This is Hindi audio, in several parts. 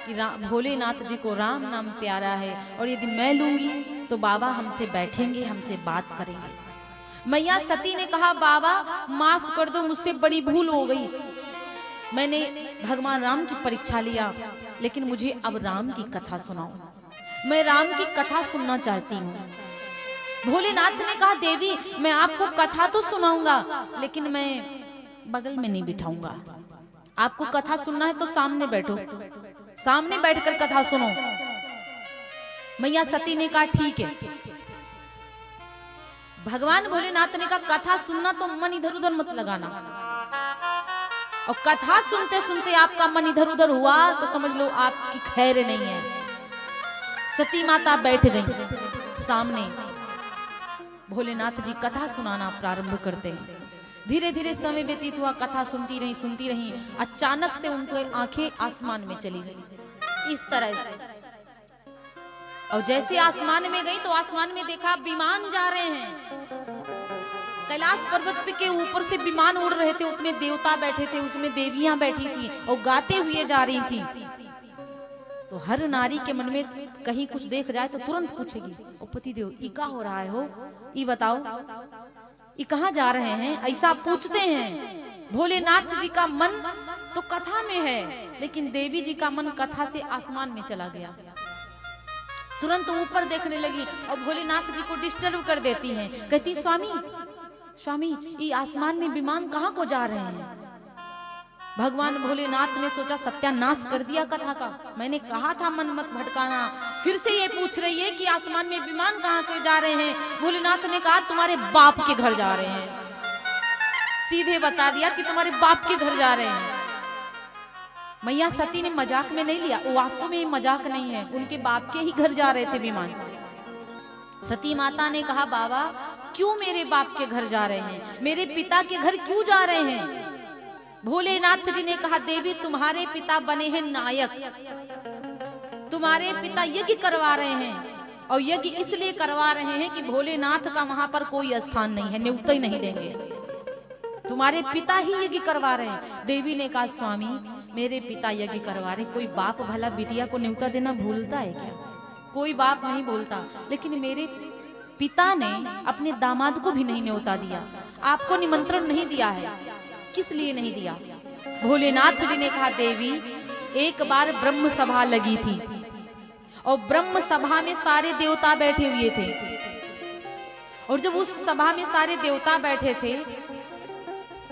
कि भोलेनाथ जी को राम नाम प्यारा है और यदि मैं लूंगी तो बाबा हमसे बैठेंगे, हमसे बात करेंगे। मैया सती ने कहा बाबा माफ कर दो, मुझसे बड़ी भूल हो गई। मैंने भगवान राम की परीक्षा लिया, लेकिन मुझे अब राम की कथा सुनाओ, मैं राम की कथा सुनना चाहती हूँ। भोलेनाथ ने कहा देवी मैं आपको कथा तो सुनाऊंगा, लेकिन मैं बगल में नहीं बिठाऊंगा। आपको कथा सुनना है तो सामने बैठो, सामने बैठकर कथा सुनो। मैया सती ने कहा ठीक है। भगवान भोलेनाथ ने कहा कथा सुनना तो मन इधर उधर मत लगाना, और कथा सुनते सुनते आपका मन इधर उधर हुआ तो समझ लो आपकी खैर नहीं है। सती माता बैठ गई सामने, भोलेनाथ जी कथा सुनाना प्रारंभ करते हैं। धीरे धीरे समय व्यतीत हुआ, कथा सुनती रही। अचानक से उनकी आंखें आसमान में चली गई इस तरह से, और जैसे आसमान में गई तो आसमान में देखा विमान जा रहे हैं। कैलाश पर्वत के ऊपर से विमान उड़ रहे थे, उसमें देवता बैठे थे, उसमें देवियां बैठी थी और गाते हुए जा रही थी। तो हर नारी के मन में कहीं कुछ देख जाए तो तुरंत पूछेगी ओ पति देव ई का हो रहा है हो, ई बताओ ये कहाँ जा रहे हैं, ऐसा पूछते हैं। भोलेनाथ जी का मन तो कथा में है, लेकिन देवी जी का मन कथा से आसमान में चला गया। तुरंत ऊपर देखने लगी और भोलेनाथ जी को डिस्टर्ब कर देती हैं। कहती स्वामी स्वामी ये आसमान में विमान कहाँ को जा रहे हैं। भगवान भोलेनाथ ने सोचा सत्यानाश कर दिया कथा का, मैंने कहा था मन मत भटकाना। फिर से ये पूछ रही है कि आसमान में विमान कहाँ के जा रहे हैं। भोलेनाथ ने कहा तुम्हारे बाप के घर जा रहे हैं, सीधे बता दिया कि तुम्हारे बाप के घर जा रहे हैं। मैया सती ने मजाक में नहीं लिया, वास्तव में ये मजाक नहीं है, उनके बाप के ही घर जा रहे थे विमान। सती माता ने कहा बाबा क्यों मेरे बाप के घर जा रहे हैं, मेरे पिता के घर क्यों जा रहे हैं। भोलेनाथ जी ने कहा देवी तुम्हारे पिता बने हैं नायक, तुम्हारे पिता यज्ञ करवा रहे हैं, और यज्ञ इसलिए करवा रहे हैं कि भोलेनाथ का वहां पर कोई स्थान नहीं है, न्योता ही नहीं देंगे, तुम्हारे पिता ही यज्ञ करवा रहे हैं। देवी ने कहा स्वामी मेरे पिता यज्ञ करवा रहे, कोई बाप भला बिटिया को न्योता देना भूलता है क्या, कोई बाप नहीं बोलता, लेकिन मेरे पिता ने अपने दामाद को भी नहीं न्योता दिया, आपको निमंत्रण नहीं दिया है, किस लिए नहीं दिया। भोलेनाथ जी ने कहा देवी एक बार ब्रह्म सभा लगी थी और ब्रह्म सभा में सारे देवता बैठे हुए थे, और जब उस सभा में सारे देवता बैठे थे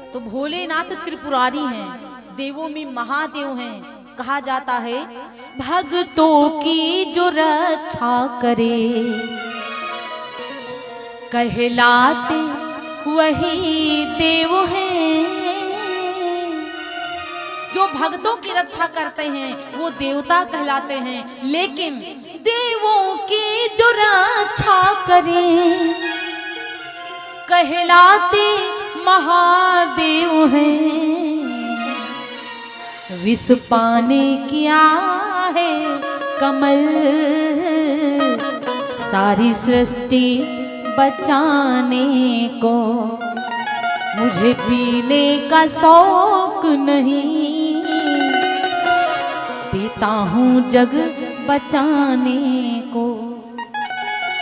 तो भोलेनाथ त्रिपुरारी हैं, देवों में महादेव हैं। कहा जाता है भक्तों की जो रक्षा करे कहलाते वही देव हैं। जो भक्तों की रक्षा करते हैं वो देवता कहलाते हैं, लेकिन देवों की जो रक्षा करें कहलाते महादेव हैं। विष पाने किया है कमल सारी सृष्टि बचाने को, मुझे पीने का शौक नहीं, पीता हूँ जग बचाने को।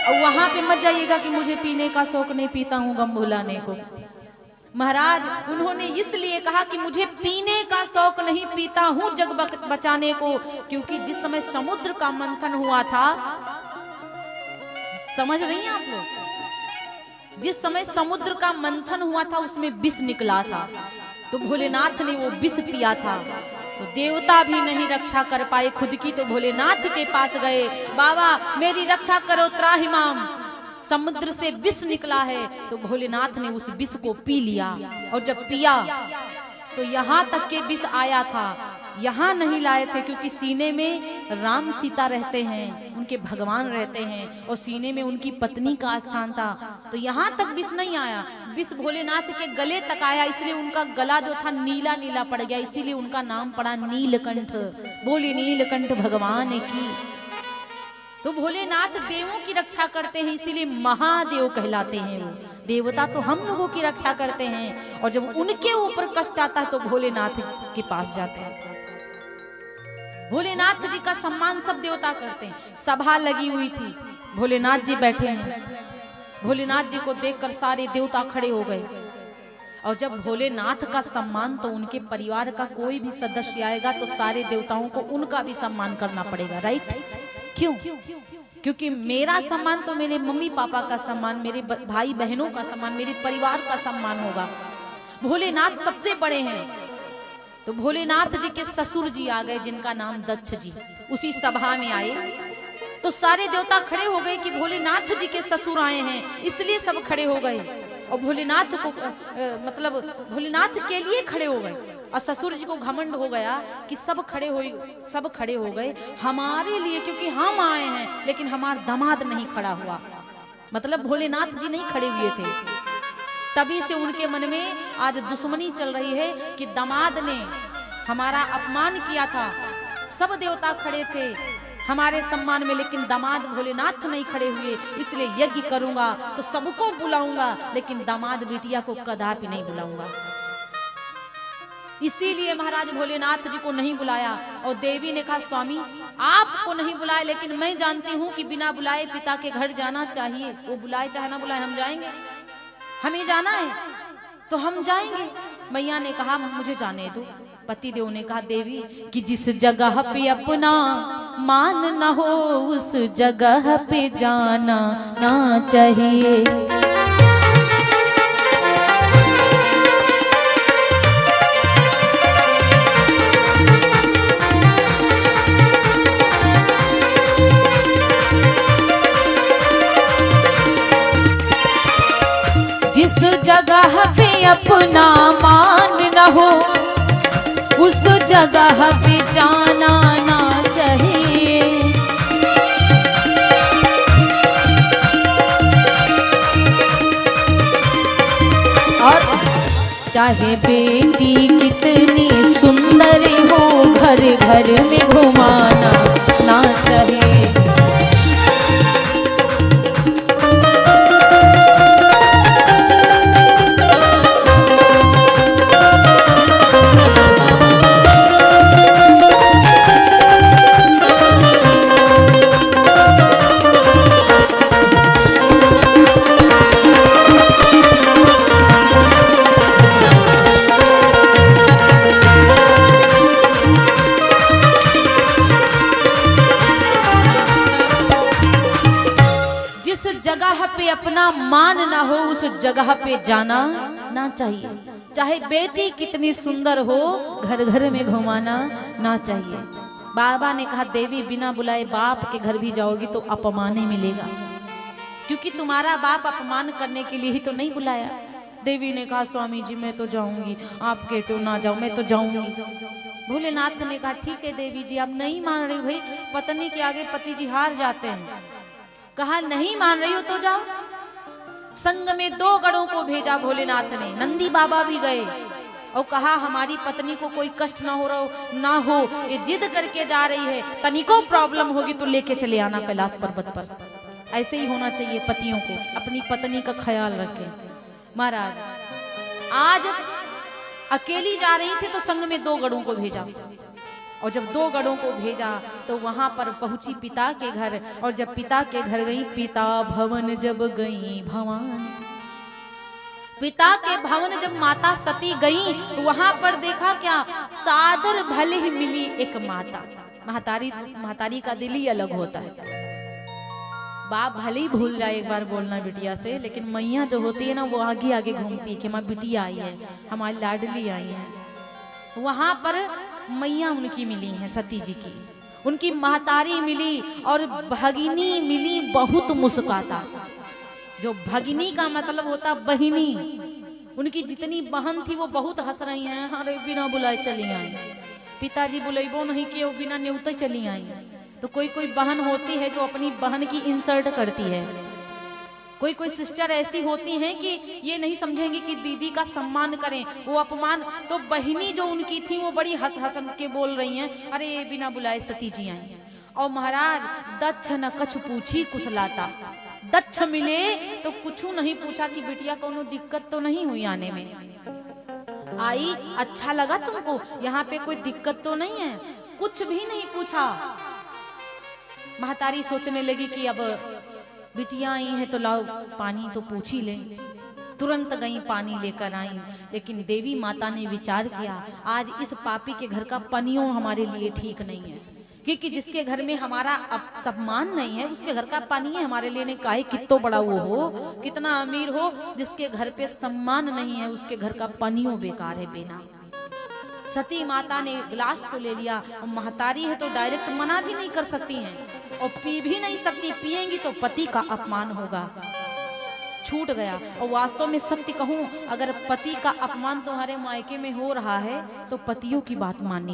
और वहां पे मत जाइएगा कि मुझे पीने का शौक नहीं, पीता हूँ गम भुलाने को। महाराज उन्होंने इसलिए कहा कि मुझे पीने का शौक नहीं, पीता हूँ जग बचाने को, क्योंकि जिस समय समुद्र का मंथन हुआ था, समझ रही हैं आप लोग, जिस समय समुद्र का मंथन हुआ था उसमें विष निकला था, तो भोलेनाथ ने वो विष पिया था, तो देवता भी नहीं रक्षा कर पाए खुद की, तो भोलेनाथ के पास गए, बाबा मेरी रक्षा करो त्राहिमाम, समुद्र से विष निकला है। तो भोलेनाथ ने उस विष को पी लिया, और जब पिया तो यहाँ तक के विष आया था, यहाँ नहीं लाए थे, क्योंकि सीने में राम सीता रहते हैं, उनके भगवान रहते हैं, और सीने में उनकी पत्नी का स्थान था, तो यहाँ तक विष नहीं आया, विष भोलेनाथ के गले तक आया, इसलिए उनका गला जो था नीला नीला पड़ गया, इसीलिए उनका नाम पड़ा नीलकंठ। बोले नीलकंठ भगवान की। तो भोलेनाथ देवों की रक्षा करते हैं, इसीलिए महादेव कहलाते हैं। वो देवता तो हम लोगों की रक्षा करते हैं, और जब उनके ऊपर कष्ट आता है तो भोलेनाथ के पास जाते हैं। भोलेनाथ जी का सम्मान सब देवता करते हैं। सभा लगी हुई थी, भोलेनाथ जी बैठे हैं। भोलेनाथ जी को देखकर सारे देवता खड़े हो गए। और जब भोलेनाथ का सम्मान, तो उनके परिवार का कोई भी सदस्य आएगा तो सारे देवताओं को उनका भी सम्मान करना पड़ेगा, राइट? क्यों? क्योंकि मेरा सम्मान तो मेरे मम्मी पापा का सम्मान, मेरे भाई बहनों का सम्मान, मेरे परिवार का सम्मान होगा। भोलेनाथ सबसे बड़े हैं। तो भोलेनाथ जी के ससुर जी आ गए, जिनका नाम दक्ष जी, उसी सभा में आए। तो सारे देवता खड़े हो गए कि भोलेनाथ जी के ससुर आए हैं, इसलिए सब खड़े हो गए। और भोलेनाथ को मतलब भोलेनाथ के लिए खड़े हो गए। और ससुर जी को घमंड हो गया कि सब खड़े हो गए हमारे लिए, क्योंकि हम आए हैं, लेकिन हमारा दामाद नहीं खड़ा हुआ। मतलब भोलेनाथ जी नहीं खड़े हुए थे। तभी से उनके मन में आज दुश्मनी चल रही है कि दामाद ने हमारा अपमान किया था। सब देवता खड़े थे हमारे सम्मान में, लेकिन दामाद भोलेनाथ नहीं खड़े हुए, इसलिए यज्ञ करूंगा तो सबको बुलाऊंगा, लेकिन दामाद बिटिया को कदापि नहीं बुलाऊंगा। इसीलिए महाराज भोलेनाथ जी को नहीं बुलाया। और देवी ने कहा, स्वामी आपको नहीं बुलाए, लेकिन मैं जानती हूँ कि बिना बुलाए पिता के घर जाना चाहिए। वो बुलाए चाहे ना बुलाए, हम जाएंगे, हमें जाना है तो हम जाएंगे। मैया ने कहा, मुझे जाने दो। पति देव ने कहा, देवी कि जिस जगह पे अपना मान न हो, उस जगह पे जाना ना चाहिए। जिस जगह पे अपना मान न हो, उस जगह पे जाना ना चाहिए। और चाहे बेटी कितनी सुंदर हो, घर घर में घुमाना ना चाहिए। पे अपना मान ना हो, उस जगह पे जाना ना चाहिए। चाहे बेटी कितनी सुंदर हो, घर घर में घुमाना ना चाहिए। बाबा ने कहा, देवी बिना बुलाए बाप के घर भी जाओगी तो अपमान ही मिलेगा, क्योंकि तुम्हारा बाप अपमान करने के लिए ही तो नहीं बुलाया। देवी ने कहा, स्वामी जी मैं तो जाऊंगी, आप कहते हो ना जाओ, मैं तो जाऊंगी। भोलेनाथ ने कहा, ठीक है देवी जी, आप नहीं मान रही, भाई पत्नी के आगे पति जी हार जाते हैं। कहा, नहीं मान रही हो तो जाओ। संग में 2 गणों को भेजा भोलेनाथ ने। नंदी बाबा भी गए और कहा, हमारी पत्नी को कोई कष्ट ना हो, ये जिद करके जा रही है, तनिको प्रॉब्लम होगी तो लेके चले आना कैलाश पर्वत पर। ऐसे ही होना चाहिए पतियों को, अपनी पत्नी का ख्याल रखें। महाराज आज अकेली जा रही थी तो संग में 2 गणों को भेजा, और जब 2 गणों को भेजा तो वहां पर पहुंची पिता के घर। और जब पिता के घर गई, पिता भवन जब गई भवानी, पिता के भवन जब माता सती गई, वहां पर देखा क्या, सादर भले ही मिली एक माता। महतारी का दिल ही अलग होता है। बाप भले ही भूल जाए एक बार बोलना बिटिया से, लेकिन मैया जो होती है ना, वो आगे आगे घूमती है कि हमारी बिटिया आई है, हमारी लाडली आई है। वहां पर मैया उनकी मिली है, सती जी की, उनकी महतारी मिली और भगिनी मिली, बहुत मुस्काता। जो भगिनी का मतलब होता बहिनी, उनकी जितनी बहन थी वो बहुत हंस रही हैं, अरे बिना बुलाए चली आई, पिताजी बुलाइबो नहीं किए, वो बिना न्योते चली आई। तो कोई कोई बहन होती है जो अपनी बहन की इंसल्ट करती है, कोई कोई सिस्टर ऐसी होती हैं कि ये नहीं समझेंगी कि दीदी का सम्मान करें, वो अपमान। तो बहिनी जो उनकी थी वो बड़ी हंस हंस के बोल रही हैं, अरे बिना बुलाए सती जी आई। और महाराज दक्ष न कछु पूछी कुशलाता, दक्ष मिले तो कुछ नहीं पूछा कि बिटिया कोनो दिक्कत तो नहीं हुई आने में, आई अच्छा लगा तुमको, यहाँ पे कोई दिक्कत तो नहीं है। कुछ भी नहीं पूछा। महतारी सोचने लगी कि अब बिटिया आई है तो लाओ पानी तो पूछ ही ले। तुरंत गई पानी लेकर आई, लेकिन देवी माता ने विचार किया आज इस पापी के घर का पनियों हमारे लिए ठीक नहीं है, क्योंकि जिसके घर में हमारा अब सम्मान नहीं है उसके घर का पानी है हमारे लिए नहीं। काहे कितो बड़ा वो हो, कितना अमीर हो, जिसके घर पे सम्मान नहीं है उसके घर का पनियों बेकार है बेना। सती माता ने गिलास तो ले लिया, और महतारी है तो डायरेक्ट मना भी नहीं कर सकती हैं और पी भी नहीं सकती, पिएंगी तो पति का अपमान होगा। छूट गया। और वास्तव में सत्य कहूं, अगर पति का अपमान तुम्हारे मायके में हो रहा है तो पतियों की बात माननी